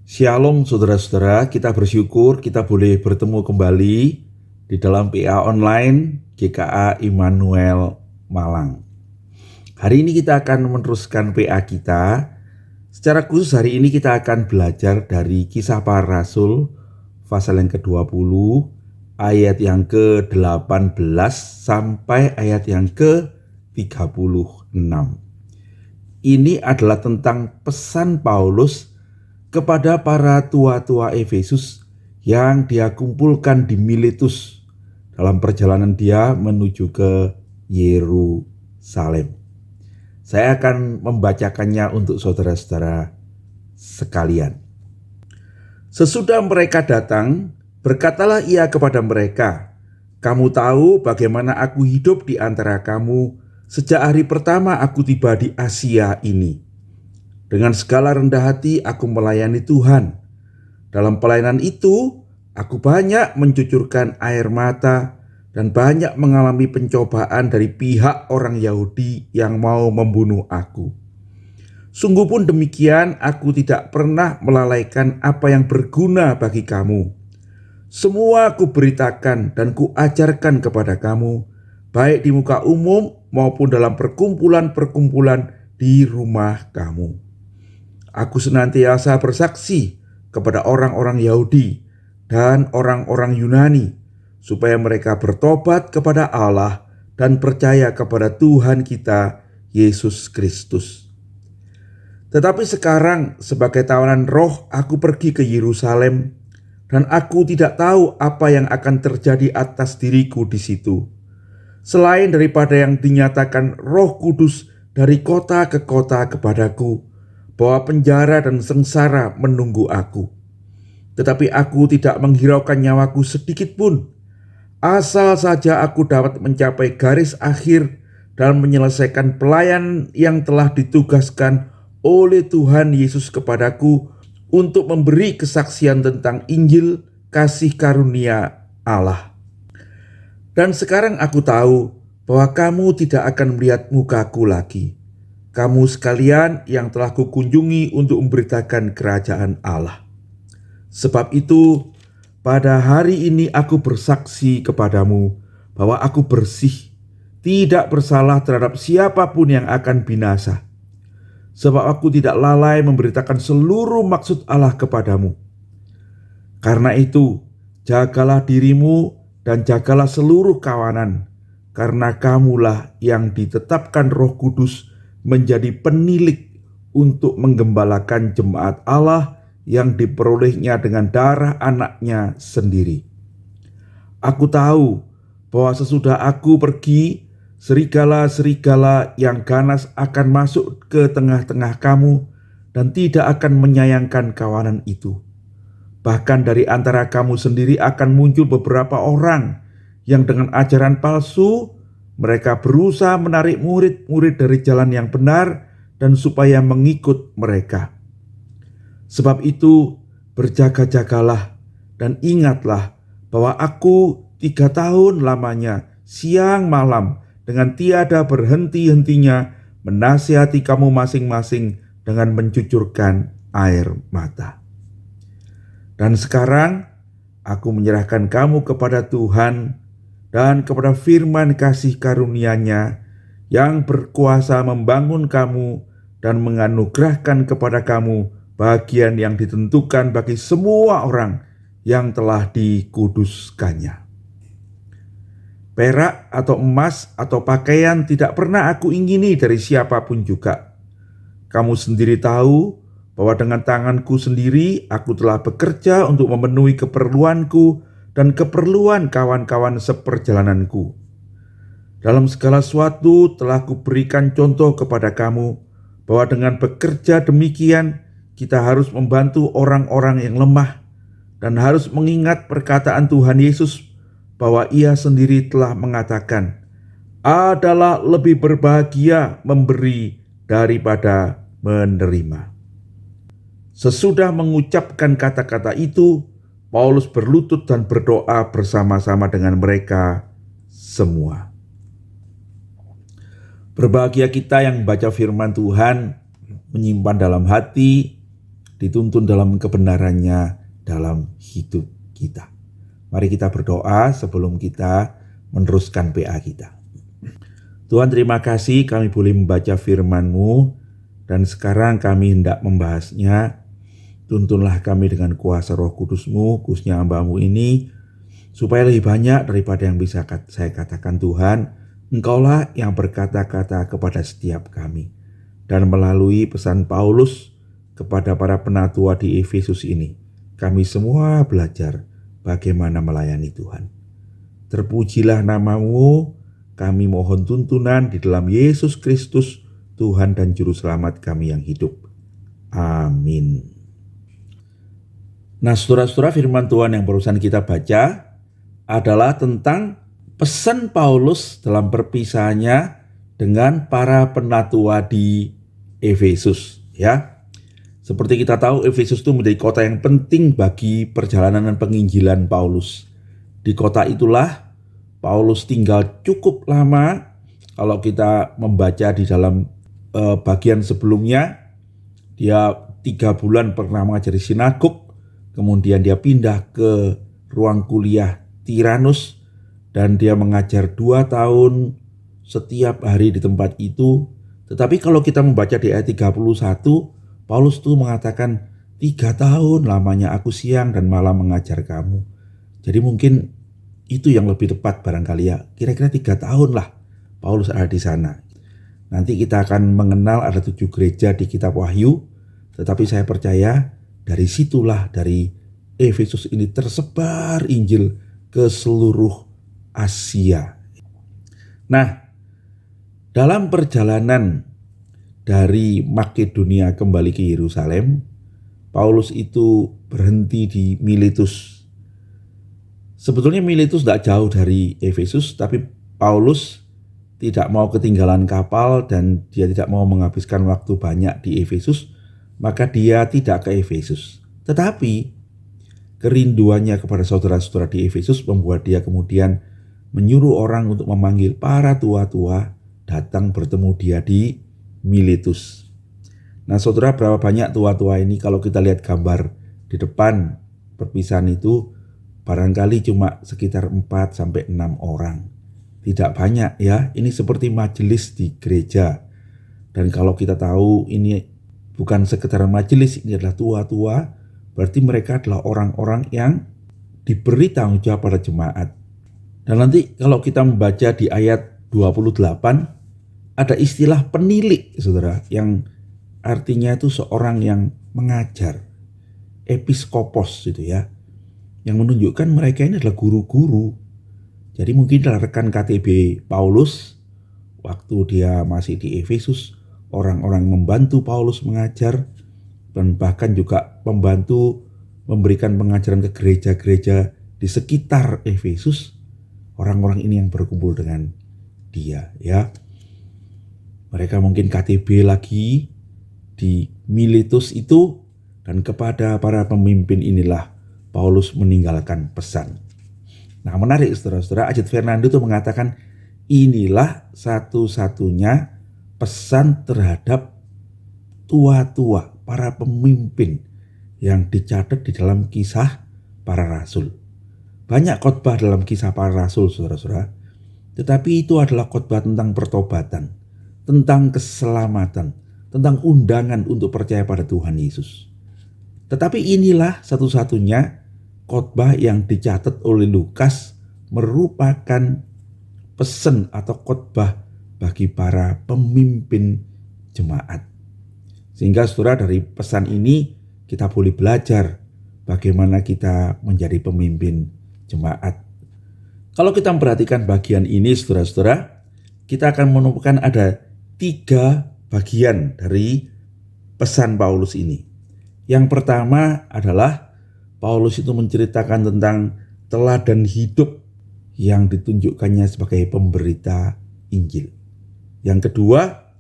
Shalom saudara-saudara, kita bersyukur kita boleh bertemu kembali di dalam PA Online GKA Immanuel Malang. Hari ini kita akan meneruskan PA kita. Secara khusus hari ini kita akan belajar dari Kisah Para Rasul pasal yang ke-20 ayat yang ke-18 sampai ayat yang ke-36. Ini adalah tentang pesan Paulus kepada para tua-tua Efesus yang dia kumpulkan di Miletus dalam perjalanan dia menuju ke Yerusalem. Saya akan membacakannya untuk saudara-saudara sekalian. Sesudah mereka datang, berkatalah ia kepada mereka, "Kamu tahu bagaimana aku hidup di antara kamu sejak hari pertama aku tiba di Asia ini. Dengan segala rendah hati aku melayani Tuhan. Dalam pelayanan itu, aku banyak mencucurkan air mata dan banyak mengalami pencobaan dari pihak orang Yahudi yang mau membunuh aku. Sungguh pun demikian, aku tidak pernah melalaikan apa yang berguna bagi kamu. Semua aku beritakan dan kuajarkan kepada kamu, baik di muka umum maupun dalam perkumpulan-perkumpulan di rumah kamu. Aku senantiasa bersaksi kepada orang-orang Yahudi dan orang-orang Yunani supaya mereka bertobat kepada Allah dan percaya kepada Tuhan kita Yesus Kristus. Tetapi sekarang sebagai tawanan roh aku pergi ke Yerusalem dan aku tidak tahu apa yang akan terjadi atas diriku di situ, selain daripada yang dinyatakan Roh Kudus dari kota ke kota kepadaku, bahwa penjara dan sengsara menunggu aku. Tetapi aku tidak menghiraukan nyawaku sedikit pun, asal saja aku dapat mencapai garis akhir dan menyelesaikan pelayanan yang telah ditugaskan oleh Tuhan Yesus kepadaku untuk memberi kesaksian tentang Injil kasih karunia Allah. Dan sekarang aku tahu bahwa kamu tidak akan melihat mukaku lagi, kamu sekalian yang telah kukunjungi untuk memberitakan kerajaan Allah. Sebab itu, pada hari ini aku bersaksi kepadamu bahwa aku bersih, tidak bersalah terhadap siapapun yang akan binasa. Sebab aku tidak lalai memberitakan seluruh maksud Allah kepadamu. Karena itu, jagalah dirimu dan jagalah seluruh kawanan, karena kamulah yang ditetapkan Roh Kudus menjadi penilik untuk menggembalakan jemaat Allah yang diperolehnya dengan darah anaknya sendiri. Aku tahu bahwa sesudah aku pergi, serigala-serigala yang ganas akan masuk ke tengah-tengah kamu dan tidak akan menyayangkan kawanan itu. Bahkan dari antara kamu sendiri akan muncul beberapa orang yang dengan ajaran palsu mereka berusaha menarik murid-murid dari jalan yang benar dan supaya mengikut mereka. Sebab itu berjaga-jagalah dan ingatlah bahwa aku 3 tahun lamanya siang malam dengan tiada berhenti-hentinya menasihati kamu masing-masing dengan mencucurkan air mata. Dan sekarang aku menyerahkan kamu kepada Tuhan dan kepada firman kasih karunia-Nya yang berkuasa membangun kamu dan menganugerahkan kepada kamu bagian yang ditentukan bagi semua orang yang telah dikuduskannya. Perak atau emas atau pakaian tidak pernah aku ingini dari siapapun juga. Kamu sendiri tahu bahwa dengan tanganku sendiri aku telah bekerja untuk memenuhi keperluanku dan keperluan kawan-kawan seperjalananku. Dalam segala sesuatu telah kuberikan contoh kepada kamu bahwa dengan bekerja demikian kita harus membantu orang-orang yang lemah dan harus mengingat perkataan Tuhan Yesus bahwa Ia sendiri telah mengatakan, adalah lebih berbahagia memberi daripada menerima. Sesudah mengucapkan kata-kata itu, Paulus berlutut dan berdoa bersama-sama dengan mereka semua. Berbahagia kita yang membaca firman Tuhan, menyimpan dalam hati, dituntun dalam kebenarannya dalam hidup kita. Mari kita berdoa sebelum kita meneruskan PA kita. Tuhan, terima kasih kami boleh membaca firman-Mu, dan sekarang kami hendak membahasnya. Tuntunlah kami dengan kuasa Roh Kudus-Mu, khususnya hamba-Mu ini, supaya lebih banyak daripada yang bisa saya katakan. Tuhan, Engkaulah yang berkata-kata kepada setiap kami. Dan melalui pesan Paulus kepada para penatua di Efesus ini, kami semua belajar bagaimana melayani Tuhan. Terpujilah nama-Mu, kami mohon tuntunan di dalam Yesus Kristus, Tuhan dan Juru Selamat kami yang hidup. Amin. Nah, saudara-saudara, firman Tuhan yang barusan kita baca adalah tentang pesan Paulus dalam perpisahannya dengan para penatua di Efesus, ya. Seperti kita tahu, Efesus itu menjadi kota yang penting bagi perjalanan dan penginjilan Paulus. Di kota itulah Paulus tinggal cukup lama. Kalau kita membaca di dalam bagian sebelumnya, dia 3 bulan pernah mengajari sinagog, kemudian dia pindah ke ruang kuliah Tiranus, dan dia mengajar 2 tahun setiap hari di tempat itu. Tetapi kalau kita membaca di ayat 31, Paulus tuh mengatakan 3 tahun lamanya aku siang dan malam mengajar kamu. Jadi mungkin itu yang lebih tepat barangkali ya. Kira-kira 3 tahun lah Paulus ada di sana. Nanti kita akan mengenal ada 7 gereja di kitab Wahyu. Tetapi saya percaya dari situlah, dari Efesus ini tersebar Injil ke seluruh Asia. Nah, dalam perjalanan dari Makedonia kembali ke Yerusalem, Paulus itu berhenti di Miletus. Sebetulnya Miletus tidak jauh dari Efesus, tapi Paulus tidak mau ketinggalan kapal dan dia tidak mau menghabiskan waktu banyak di Efesus, maka dia tidak ke Efesus. Tetapi kerinduannya kepada saudara-saudara di Efesus membuat dia kemudian menyuruh orang untuk memanggil para tua-tua datang bertemu dia di Miletus. Nah, saudara, berapa banyak tua-tua ini? Kalau kita lihat gambar di depan perpisahan itu, barangkali cuma sekitar 4-6 orang. Tidak banyak ya, ini seperti majelis di gereja. Dan kalau kita tahu ini bukan sekedar majelis, ini adalah tua-tua, berarti mereka adalah orang-orang yang diberi tanggung jawab pada jemaat. Dan nanti kalau kita membaca di ayat 28, ada istilah penilik, saudara, yang artinya itu seorang yang mengajar, episkopos gitu ya, yang menunjukkan mereka ini adalah guru-guru. Jadi mungkin adalah rekan KTB Paulus waktu dia masih di Efesus, orang-orang membantu Paulus mengajar, dan bahkan juga membantu memberikan pengajaran ke gereja-gereja di sekitar Efesus. Orang-orang ini yang berkumpul dengan dia, ya. Mereka mungkin KTB lagi di Miletus itu, dan kepada para pemimpin inilah Paulus meninggalkan pesan. Nah, menarik saudara-saudara, Ajit Fernando itu mengatakan inilah satu-satunya pesan terhadap tua-tua, para pemimpin yang dicatat di dalam Kisah Para Rasul. Banyak khotbah dalam Kisah Para Rasul, saudara-saudara, tetapi itu adalah khotbah tentang pertobatan, tentang keselamatan, tentang undangan untuk percaya pada Tuhan Yesus. Tetapi inilah satu-satunya khotbah yang dicatat oleh Lukas merupakan pesan atau khotbah bagi para pemimpin jemaat. Sehingga saudara, dari pesan ini kita boleh belajar bagaimana kita menjadi pemimpin jemaat. Kalau kita memperhatikan bagian ini, saudara-saudara, kita akan menemukan ada 3 bagian dari pesan Paulus ini. Yang pertama adalah Paulus itu menceritakan tentang teladan hidup yang ditunjukkannya sebagai pemberita Injil. Yang kedua,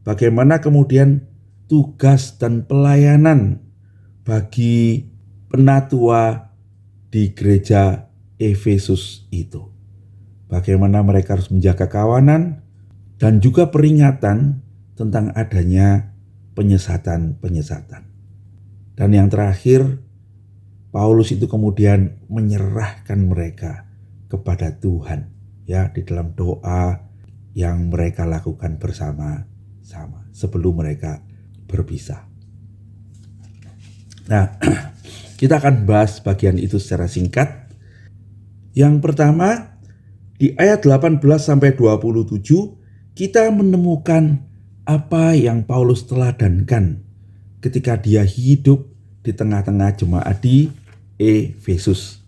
bagaimana kemudian tugas dan pelayanan bagi penatua di gereja Efesus itu. Bagaimana mereka harus menjaga kawanan dan juga peringatan tentang adanya penyesatan-penyesatan. Dan yang terakhir, Paulus itu kemudian menyerahkan mereka kepada Tuhan, ya, di dalam doa yang mereka lakukan bersama-sama sebelum mereka berpisah. Nah, kita akan bahas bagian itu secara singkat. Yang pertama, di ayat 18 sampai 27 kita menemukan apa yang Paulus teladankan ketika dia hidup di tengah-tengah jemaat di Efesus.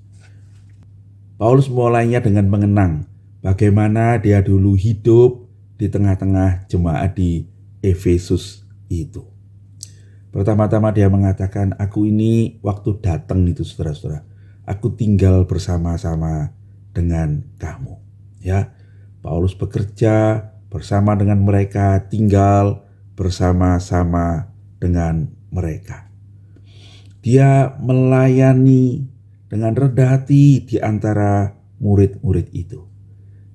Paulus mulainya dengan mengenang bagaimana dia dulu hidup di tengah-tengah jemaat di Efesus itu. Pertama-tama dia mengatakan, aku ini waktu datang itu saudara-saudara, aku tinggal bersama-sama dengan kamu. Ya, Paulus bekerja bersama dengan mereka, tinggal bersama-sama dengan mereka. Dia melayani dengan rendah hati di antara murid-murid itu.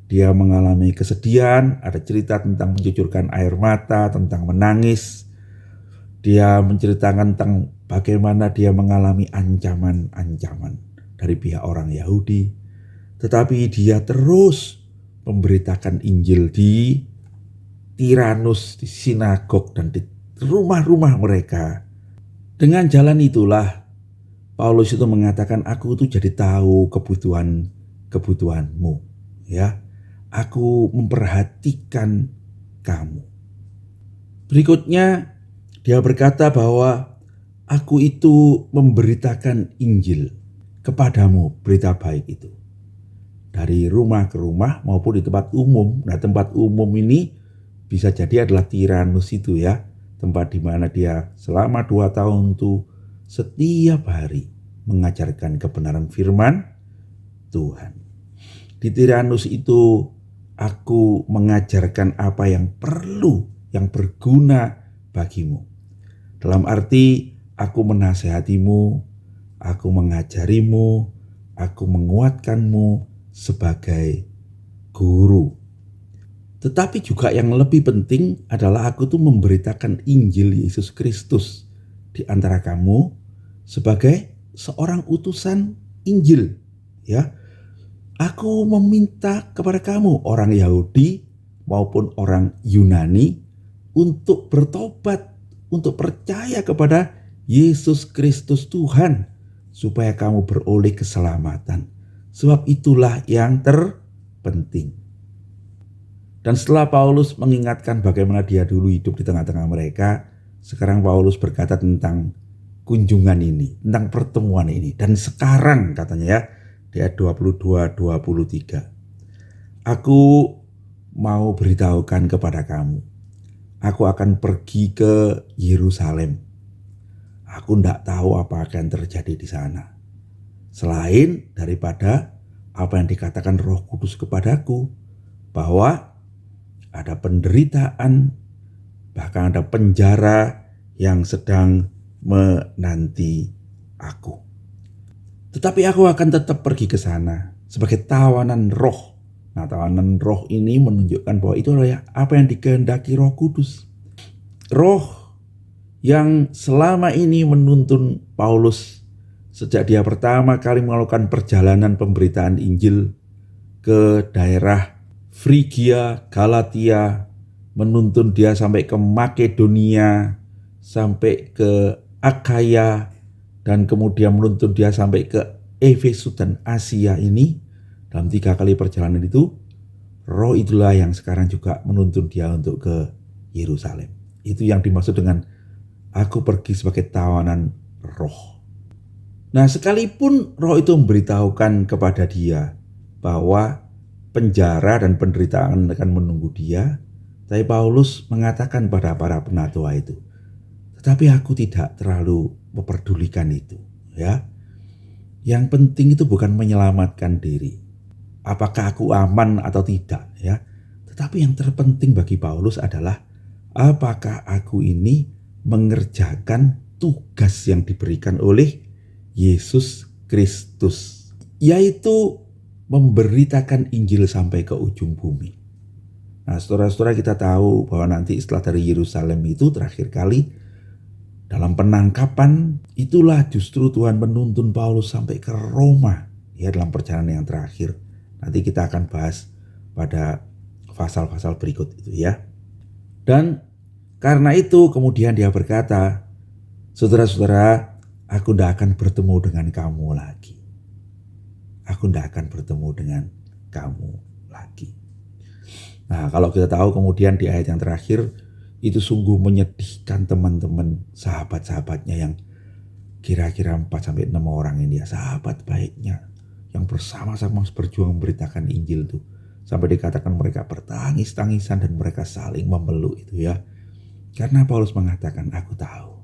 Dia mengalami kesedihan, ada cerita tentang mencucurkan air mata, tentang menangis. Dia menceritakan tentang bagaimana dia mengalami ancaman-ancaman dari pihak orang Yahudi. Tetapi dia terus memberitakan Injil di Tiranus, di sinagog, dan di rumah-rumah mereka. Dengan jalan itulah Paulus itu mengatakan, aku itu jadi tahu kebutuhanmu, ya. Aku memperhatikan kamu. Berikutnya dia berkata bahwa aku itu memberitakan Injil kepadamu, berita baik itu, dari rumah ke rumah maupun di tempat umum. Nah, tempat umum ini bisa jadi adalah Tiranus itu, ya, tempat di mana dia selama 2 tahun itu setiap hari mengajarkan kebenaran firman Tuhan. Di Tiranus itu aku mengajarkan apa yang perlu, yang berguna bagimu. Dalam arti aku menasehatimu, aku mengajarimu, aku menguatkanmu sebagai guru. Tetapi juga yang lebih penting adalah aku tuh memberitakan Injil Yesus Kristus di antara kamu sebagai seorang utusan Injil, ya. Aku meminta kepada kamu, orang Yahudi maupun orang Yunani, untuk bertobat, untuk percaya kepada Yesus Kristus Tuhan, supaya kamu beroleh keselamatan. Sebab itulah yang terpenting. Dan setelah Paulus mengingatkan bagaimana dia dulu hidup di tengah-tengah mereka, sekarang Paulus berkata tentang kunjungan ini, tentang pertemuan ini. Dan sekarang katanya, ya, di ayat 22-23, aku mau beritahukan kepada kamu, aku akan pergi ke Yerusalem. Aku tidak tahu apa akan terjadi di sana, selain daripada apa yang dikatakan Roh Kudus kepadaku, bahwa ada penderitaan, bahkan ada penjara yang sedang menanti aku. Tetapi aku akan tetap pergi ke sana sebagai tawanan roh. Nah, tawanan roh ini menunjukkan bahwa itu adalah apa yang dikehendaki Roh Kudus. Roh yang selama ini menuntun Paulus sejak dia pertama kali melakukan perjalanan pemberitaan Injil ke daerah Frigia, Galatia, menuntun dia sampai ke Makedonia, sampai ke Akaya, dan kemudian menuntun dia sampai ke Efesus dan Asia ini. Dalam 3 kali perjalanan itu, roh itulah yang sekarang juga menuntun dia untuk ke Yerusalem. Itu yang dimaksud dengan aku pergi sebagai tawanan roh. Nah, sekalipun roh itu memberitahukan kepada dia bahwa penjara dan penderitaan akan menunggu dia, tapi Paulus mengatakan pada para penatua itu, tetapi aku tidak terlalu memperdulikan itu, ya. Yang penting itu bukan menyelamatkan diri, apakah aku aman atau tidak, ya. Tetapi yang terpenting bagi Paulus adalah apakah aku ini mengerjakan tugas yang diberikan oleh Yesus Kristus, yaitu memberitakan Injil sampai ke ujung bumi. Nah, saudara-saudara, kita tahu bahwa nanti setelah dari Yerusalem itu terakhir kali dalam penangkapan, itulah justru Tuhan menuntun Paulus sampai ke Roma, ya, dalam perjalanan yang terakhir. Nanti kita akan bahas pada pasal-pasal berikut itu, ya. Dan karena itu kemudian dia berkata, saudara-saudara, aku tidak akan bertemu dengan kamu lagi. Aku tidak akan bertemu dengan kamu lagi. Nah, kalau kita tahu kemudian di ayat yang terakhir, itu sungguh menyedihkan teman-teman sahabat-sahabatnya yang kira-kira 4-6 orang ini, ya, sahabat baiknya yang bersama-sama berjuang memberitakan Injil itu. Sampai dikatakan mereka bertangis-tangisan dan mereka saling memeluk itu, ya. Karena Paulus mengatakan, aku tahu,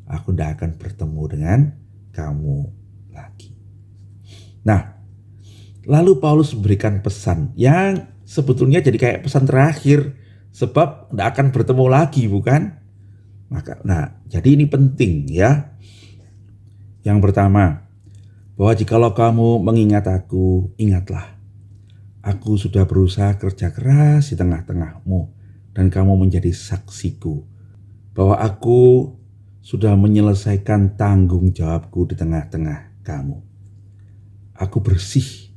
aku tidak akan bertemu dengan kamu lagi. Nah, lalu Paulus memberikan pesan yang sebetulnya jadi kayak pesan terakhir. Sebab tidak akan bertemu lagi, bukan? Jadi ini penting, ya. Yang pertama, bahwa jikalau kamu mengingat aku, ingatlah, aku sudah berusaha kerja keras di tengah-tengahmu, dan kamu menjadi saksiku, bahwa aku sudah menyelesaikan tanggung jawabku di tengah-tengah kamu. Aku bersih,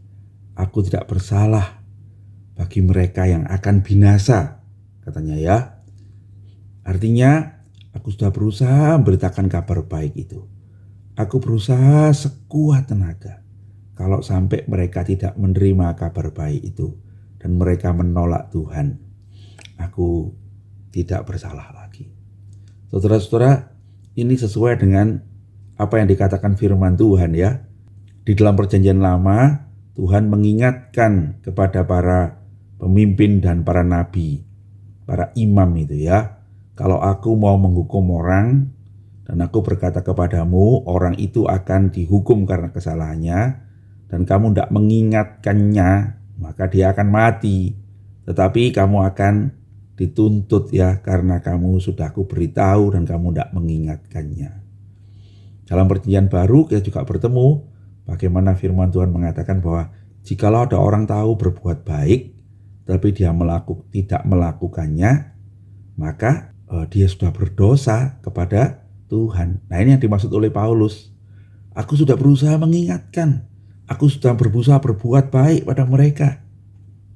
aku tidak bersalah bagi mereka yang akan binasa, katanya, ya. Artinya aku sudah berusaha memberitakan kabar baik itu. Aku berusaha sekuat tenaga. Kalau sampai mereka tidak menerima kabar baik itu dan mereka menolak Tuhan, aku tidak bersalah lagi. Saudara-saudara, ini sesuai dengan apa yang dikatakan firman Tuhan, ya. Di dalam perjanjian lama, Tuhan mengingatkan kepada para pemimpin dan para nabi, para imam itu, ya. Kalau aku mau menghukum orang dan aku berkata kepadamu, orang itu akan dihukum karena kesalahannya, dan kamu tidak mengingatkannya, maka dia akan mati. Tetapi kamu akan dituntut, ya, karena kamu sudah aku beritahu dan kamu tidak mengingatkannya. Dalam perjanjian baru kita juga bertemu bagaimana firman Tuhan mengatakan bahwa jikalau ada orang tahu berbuat baik tapi dia tidak melakukannya, maka dia sudah berdosa kepada Tuhan. Nah, ini yang dimaksud oleh Paulus. Aku sudah berusaha mengingatkan, aku sudah berusaha berbuat baik pada mereka,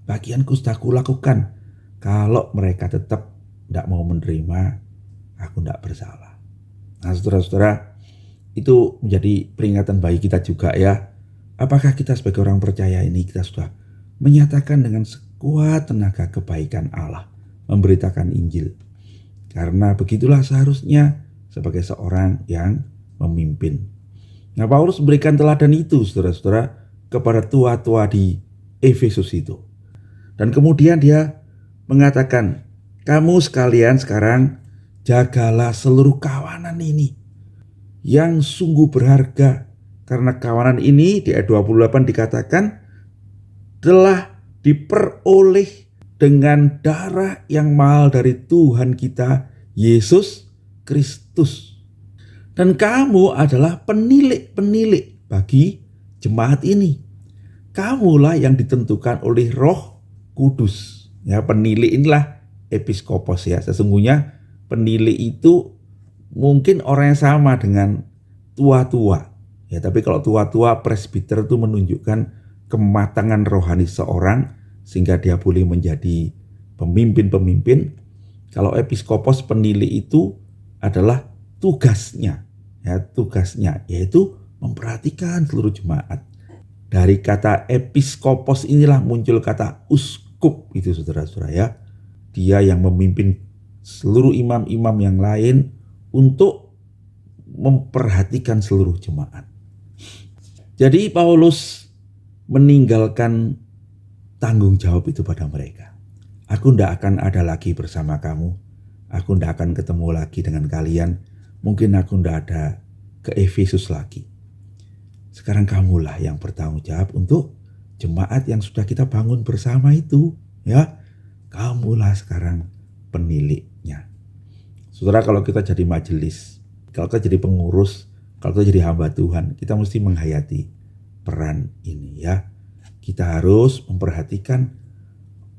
bagianku sudah kulakukan. Kalau mereka tetap tidak mau menerima, aku tidak bersalah. Nah, saudara-saudara, itu menjadi peringatan bagi kita juga, ya. Apakah kita sebagai orang percaya ini kita sudah menyatakan dengan sekuat tenaga kebaikan Allah, memberitakan Injil? Karena begitulah seharusnya sebagai seorang yang memimpin. Nah, Paulus memberikan teladan itu, saudara-saudara, kepada tua-tua di Efesus itu. Dan kemudian dia mengatakan, kamu sekalian sekarang jagalah seluruh kawanan ini yang sungguh berharga. Karena kawanan ini di ayat 28 dikatakan telah diperoleh dengan darah yang mahal dari Tuhan kita Yesus Kristus. Dan kamu adalah penilik-penilik bagi jemaat ini. Kamulah yang ditentukan oleh Roh Kudus. Ya, penilik inilah episkopos, ya. Sesungguhnya penilik itu mungkin orang yang sama dengan tua-tua. Ya, tapi kalau tua-tua, presbiter itu menunjukkan kematangan rohani seorang sehingga dia boleh menjadi pemimpin-pemimpin. Kalau episkopos, penilik itu adalah tugasnya, ya, tugasnya yaitu memperhatikan seluruh jemaat. Dari kata episkopos inilah muncul kata uskup itu, saudara-saudara, ya. Dia yang memimpin seluruh imam-imam yang lain untuk memperhatikan seluruh jemaat. Jadi Paulus meninggalkan tanggung jawab itu pada mereka. Aku tidak akan ada lagi bersama kamu. Aku tidak akan ketemu lagi dengan kalian. Mungkin aku tidak ada ke Efesus lagi. Sekarang kamulah yang bertanggung jawab untuk jemaat yang sudah kita bangun bersama itu, ya. Kamulah sekarang peniliknya. Saudara, kalau kita jadi majelis, kalau kita jadi pengurus, kalau kita jadi hamba Tuhan, kita mesti menghayati peran ini, ya. Kita harus memperhatikan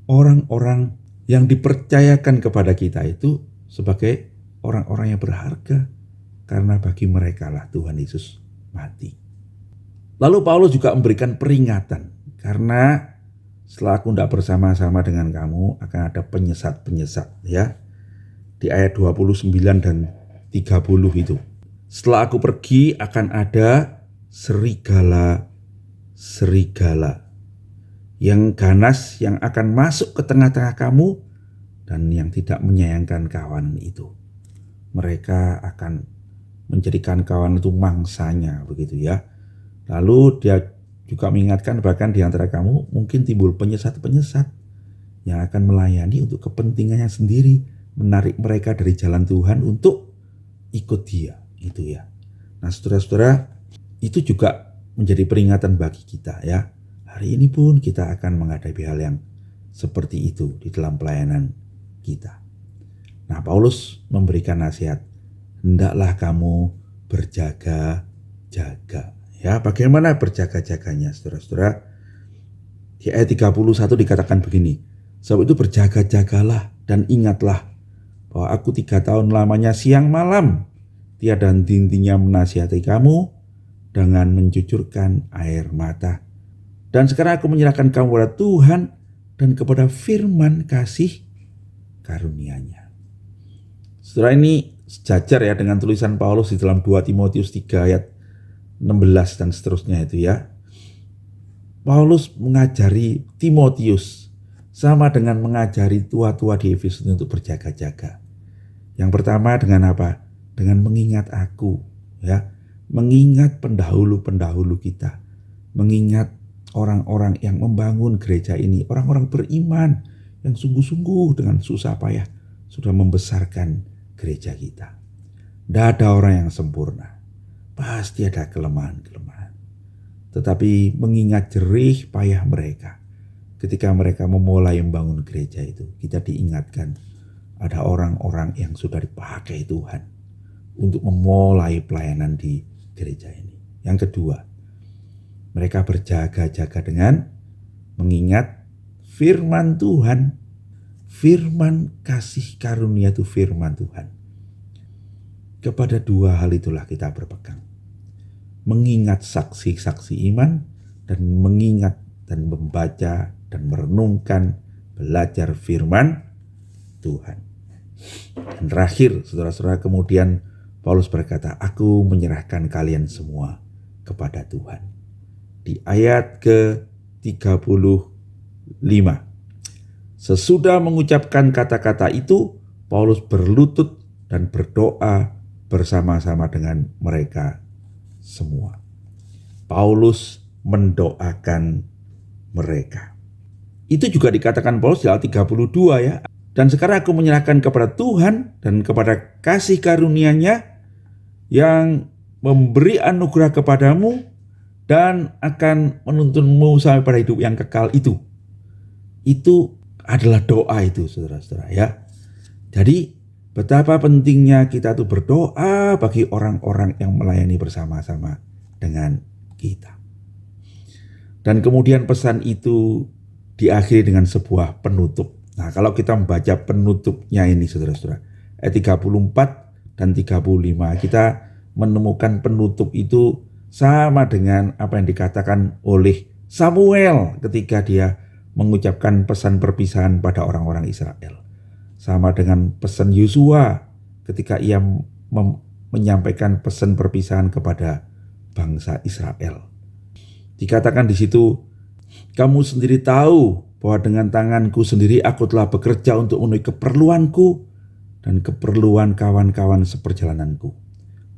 orang-orang yang dipercayakan kepada kita itu sebagai orang-orang yang berharga. karena bagi mereka lah Tuhan Yesus mati. Lalu Paulus juga memberikan peringatan, karena setelah aku tidak bersama-sama dengan kamu akan ada penyesat-penyesat, ya. Di ayat 29 dan 30 itu. Setelah aku pergi akan ada serigala yang ganas yang akan masuk ke tengah-tengah kamu dan yang tidak menyayangkan kawan itu. Mereka akan menjadikan kawan itu mangsanya, begitu ya. Lalu dia juga mengingatkan bahkan di antara kamu mungkin timbul penyesat-penyesat yang akan melayani untuk kepentingannya sendiri, menarik mereka dari jalan Tuhan untuk ikut dia, itu ya. Nah, saudara-saudara, itu juga menjadi peringatan bagi kita, ya. Hari ini pun kita akan menghadapi hal yang seperti itu di dalam pelayanan kita. Nah, Paulus memberikan nasihat, hendaklah kamu berjaga-jaga. Ya, bagaimana berjaga-jaganya, saudara-saudara? Di ayat 31 dikatakan begini, sebab itu berjaga-jagalah dan ingatlah bahwa aku 3 tahun lamanya siang malam tiada henti-hentinya menasihati kamu dengan mencucurkan air mata. Dan sekarang aku menyerahkan kamu kepada Tuhan dan kepada firman kasih karunia-Nya. Saudara, ini sejajar ya dengan tulisan Paulus di dalam 2 Timotius 3 ayat 16 dan seterusnya itu ya. Paulus mengajari Timotius sama dengan mengajari tua-tua di Efesus untuk berjaga-jaga. Yang pertama dengan apa? Dengan mengingat aku, ya. Mengingat pendahulu-pendahulu kita. Mengingat orang-orang yang membangun gereja ini, orang-orang beriman yang sungguh-sungguh dengan susah payah sudah membesarkan gereja kita. Tidak ada orang yang sempurna. Pasti ada kelemahan-kelemahan. Tetapi mengingat jerih payah mereka ketika mereka memulai membangun gereja itu, kita diingatkan ada orang-orang yang sudah dipakai Tuhan untuk memulai pelayanan di gereja ini. Yang kedua, mereka berjaga-jaga dengan mengingat firman Tuhan. Firman kasih karunia itu firman Tuhan. Kepada dua hal itulah kita berpegang. Mengingat saksi-saksi iman dan mengingat dan membaca dan merenungkan, belajar firman Tuhan. Dan terakhir, saudara-saudara, kemudian Paulus berkata, aku menyerahkan kalian semua kepada Tuhan. Di ayat ke-35. Sesudah mengucapkan kata-kata itu, Paulus berlutut dan berdoa bersama-sama dengan mereka semua. Paulus mendoakan mereka. Itu juga dikatakan Paulus di ayat 32 ya. Dan sekarang aku menyerahkan kepada Tuhan dan kepada kasih karunia-Nya yang memberi anugerah kepadamu dan akan menuntunmu sampai pada hidup yang kekal itu. Itu adalah doa itu, saudara-saudara ya. Jadi betapa pentingnya kita tuh berdoa bagi orang-orang yang melayani bersama-sama dengan kita. Dan kemudian pesan itu diakhiri dengan sebuah penutup. Nah, kalau kita membaca penutupnya ini, saudara-saudara, ayat 34 dan 35, kita menemukan penutup itu sama dengan apa yang dikatakan oleh Samuel ketika dia mengucapkan pesan perpisahan pada orang-orang Israel. Sama dengan pesan Yosua ketika ia menyampaikan pesan perpisahan kepada bangsa Israel. Dikatakan di situ, kamu sendiri tahu bahwa dengan tanganku sendiri aku telah bekerja untuk memenuhi keperluanku dan keperluan kawan-kawan seperjalananku.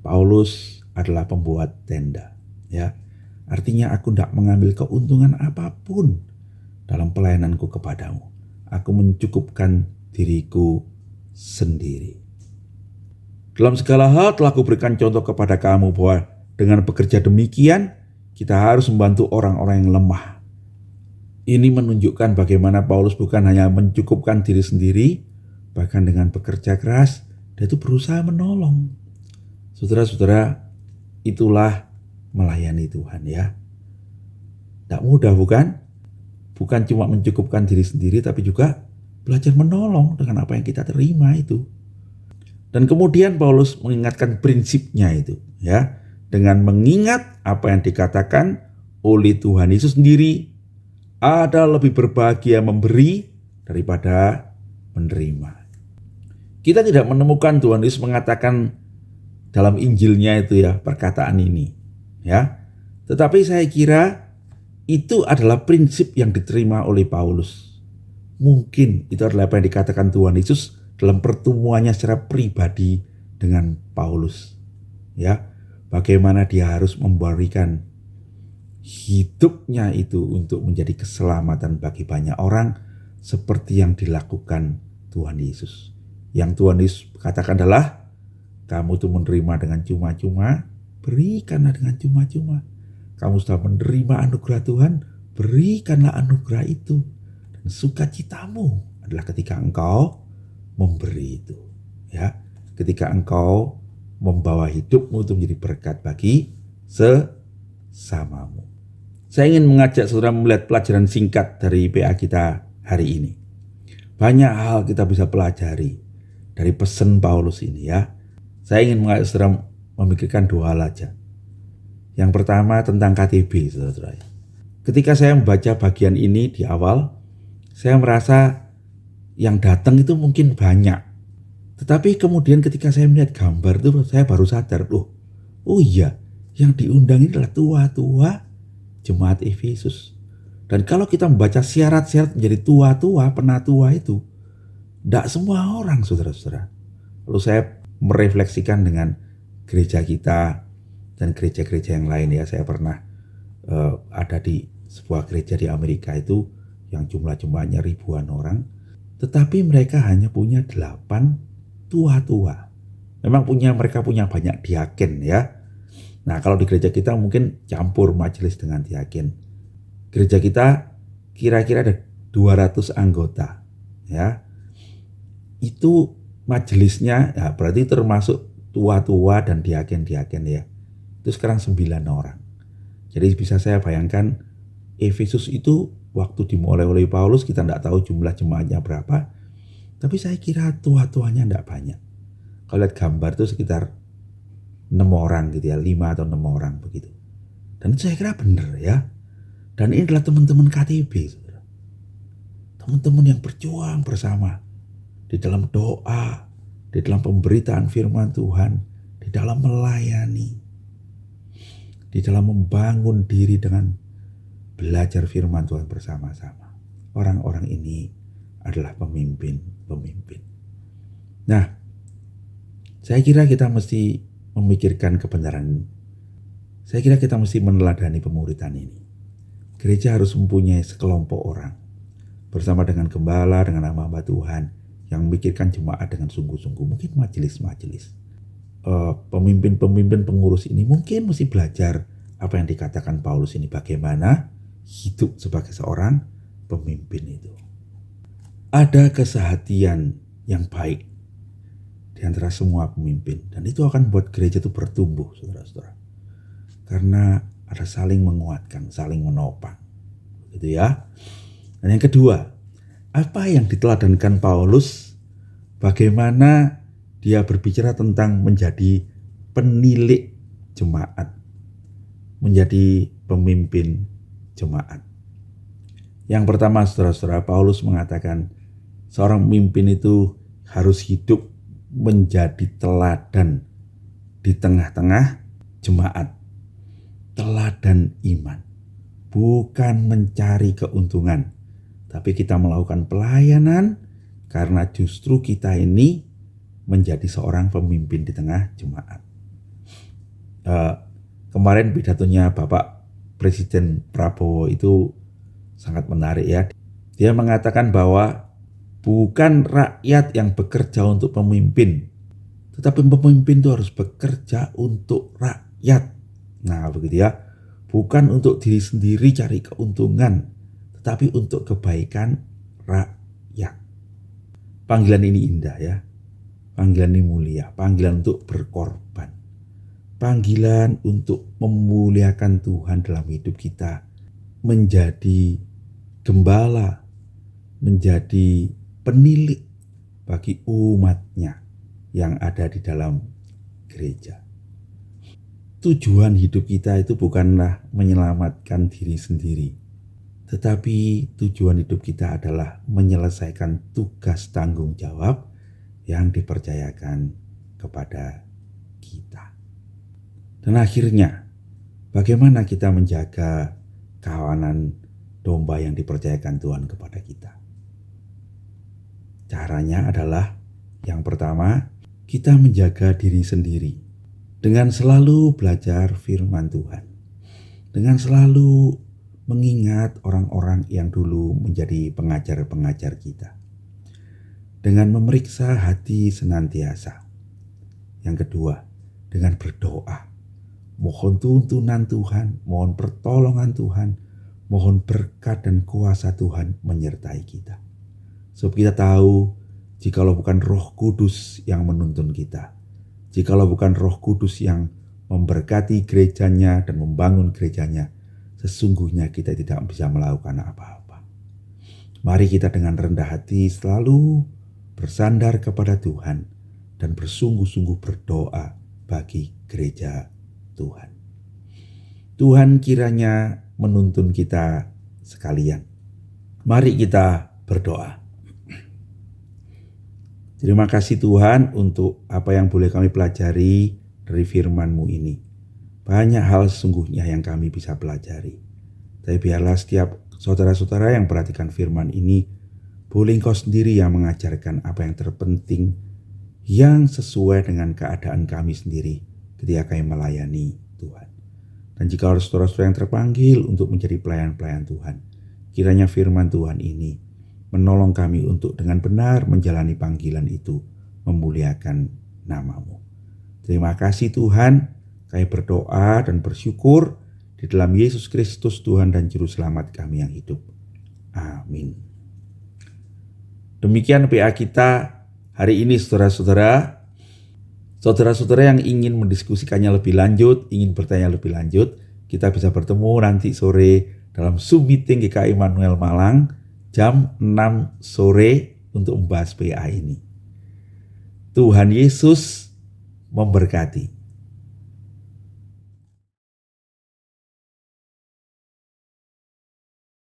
Paulus adalah pembuat tenda, ya. Artinya aku tidak mengambil keuntungan apapun dalam pelayananku kepadamu. Aku mencukupkan diriku sendiri. Dalam segala hal telah kuberikan contoh kepada kamu bahwa dengan bekerja demikian kita harus membantu orang-orang yang lemah. Ini menunjukkan bagaimana Paulus bukan hanya mencukupkan diri sendiri, bahkan dengan bekerja keras, dia itu berusaha menolong. Saudara-saudara, itulah melayani Tuhan ya. Tidak mudah bukan? Bukan cuma mencukupkan diri sendiri, tapi juga belajar menolong dengan apa yang kita terima itu. Dan kemudian Paulus mengingatkan prinsipnya itu, ya, dengan mengingat apa yang dikatakan oleh Tuhan Yesus sendiri, ada lebih berbahagia memberi daripada menerima. Kita tidak menemukan Tuhan Yesus mengatakan dalam Injilnya itu ya perkataan ini, ya. Tetapi saya kira itu adalah prinsip yang diterima oleh Paulus. Mungkin itu adalah apa yang dikatakan Tuhan Yesus dalam pertemuannya secara pribadi dengan Paulus, ya. Bagaimana dia harus memberikan hidupnya itu untuk menjadi keselamatan bagi banyak orang seperti yang dilakukan Tuhan Yesus. Yang Tuhan Yesus katakan adalah, kamu tuh menerima dengan cuma-cuma, berikanlah dengan cuma-cuma. Kamu sudah menerima anugerah Tuhan, berikanlah anugerah itu. Dan sukacitamu adalah ketika engkau memberi itu, ya. Ketika engkau membawa hidupmu untuk menjadi berkat bagi sesamamu. Saya ingin mengajak saudara melihat pelajaran singkat dari PA kita hari ini. Banyak hal kita bisa pelajari dari pesan Paulus ini, ya. Saya ingin mengajak saudara memikirkan dua hal aja. Yang pertama tentang KTB, saudara-saudara. Ketika saya membaca bagian ini di awal, saya merasa yang datang itu mungkin banyak. Tetapi kemudian ketika saya melihat gambar itu, saya baru sadar, oh iya, yang diundang ini adalah tua-tua jemaat Efesus. Dan kalau kita membaca syarat-syarat menjadi tua-tua, penatua itu, tidak semua orang, saudara-saudara. Lalu saya merefleksikan dengan gereja kita dan gereja-gereja yang lain, ya. Saya pernah ada di sebuah gereja di Amerika itu yang jumlah-jumlahnya ribuan orang, tetapi mereka hanya punya 8 tua-tua. Memang mereka punya banyak diaken, ya. Nah, kalau di gereja kita mungkin campur majelis dengan diaken. Gereja kita kira-kira ada 200 anggota, ya. Itu majelisnya, ya, berarti termasuk tua-tua dan diaken-diaken, ya. Itu sekarang 9 orang. Jadi bisa saya bayangkan Efesus itu waktu dimulai oleh Paulus, kita tidak tahu jumlah jemaatnya berapa, tapi saya kira tua-tuanya tidak banyak. Kalau lihat gambar itu sekitar 6 orang gitu, ya, 5 atau 6 orang begitu. Dan itu saya kira benar, ya. Dan ini adalah teman-teman KTB, saudara. Teman-teman yang berjuang bersama di dalam doa, di dalam pemberitaan firman Tuhan, di dalam melayani, di dalam membangun diri dengan belajar firman Tuhan bersama-sama. Orang-orang ini adalah pemimpin-pemimpin. Nah, saya kira kita mesti memikirkan kebenaran ini. Saya kira kita mesti meneladani pemuritan ini. Gereja harus mempunyai sekelompok orang bersama dengan gembala, dengan hamba-hamba Tuhan yang memikirkan jemaat dengan sungguh-sungguh. Mungkin majelis-majelis, pemimpin-pemimpin pengurus ini mungkin mesti belajar apa yang dikatakan Paulus ini, bagaimana hidup sebagai seorang pemimpin itu. Ada kesehatian yang baik di antara semua pemimpin, dan itu akan membuat gereja itu bertumbuh, saudara-saudara. Karena ada saling menguatkan, saling menopang, gitu, ya. Dan yang kedua, apa yang diteladankan Paulus, bagaimana dia berbicara tentang menjadi penilik jemaat, menjadi pemimpin jemaat. Yang pertama, saudara-saudara, Paulus mengatakan seorang pemimpin itu harus hidup menjadi teladan di tengah-tengah jemaat. Teladan iman, bukan mencari keuntungan, tapi kita melakukan pelayanan karena justru kita ini menjadi seorang pemimpin di tengah jemaat. Kemarin pidatonya Bapak Presiden Prabowo itu sangat menarik, ya. Dia mengatakan bahwa bukan rakyat yang bekerja untuk pemimpin, tetapi pemimpin itu harus bekerja untuk rakyat. Nah, begitu, ya. Bukan untuk diri sendiri cari keuntungan, tetapi untuk kebaikan rakyat. Panggilan ini indah, ya. Panggilan ini mulia, panggilan untuk berkorban. Panggilan untuk memuliakan Tuhan dalam hidup kita, menjadi gembala, menjadi penilik bagi umatnya. yang ada di dalam gereja. Tujuan hidup kita itu bukanlah menyelamatkan diri sendiri, tetapi tujuan hidup kita adalah menyelesaikan tugas tanggung jawab yang dipercayakan kepada kita. Dan akhirnya, bagaimana kita menjaga kawanan domba yang dipercayakan Tuhan kepada kita? Caranya adalah, yang pertama, kita menjaga diri sendiri dengan selalu belajar firman Tuhan, dengan selalu mengingat orang-orang yang dulu menjadi pengajar-pengajar kita, dengan memeriksa hati senantiasa. Yang kedua, dengan berdoa, mohon tuntunan Tuhan, mohon pertolongan Tuhan, mohon berkat dan kuasa Tuhan menyertai kita. Sebab kita tahu, jikalau bukan Roh Kudus yang menuntun kita, jikalau bukan Roh Kudus yang memberkati gerejanya dan membangun gerejanya, sesungguhnya kita tidak bisa melakukan apa-apa. Mari kita dengan rendah hati selalu bersandar kepada Tuhan dan bersungguh-sungguh berdoa bagi gereja Tuhan. Tuhan kiranya menuntun kita sekalian. Mari kita berdoa. Terima kasih Tuhan untuk apa yang boleh kami pelajari dari firman-Mu ini. Banyak hal sesungguhnya yang kami bisa pelajari. Tapi biarlah setiap saudara-saudara yang perhatikan firman ini, boleh Engkau sendiri yang mengajarkan apa yang terpenting, yang sesuai dengan keadaan kami sendiri ketika kami melayani Tuhan. Dan jika saudara-saudara yang terpanggil untuk menjadi pelayan-pelayan Tuhan, kiranya firman Tuhan ini menolong kami untuk dengan benar menjalani panggilan itu, memuliakan nama-Mu. Terima kasih Tuhan, kami berdoa dan bersyukur di dalam Yesus Kristus Tuhan dan Juru Selamat kami yang hidup. Amin. Demikian PA kita hari ini saudara-saudara. Saudara-saudara yang ingin mendiskusikannya lebih lanjut, ingin bertanya lebih lanjut, kita bisa bertemu nanti sore dalam Zoom meeting GKI Immanuel Malang jam 6 sore untuk membahas PA ini. Tuhan Yesus memberkati.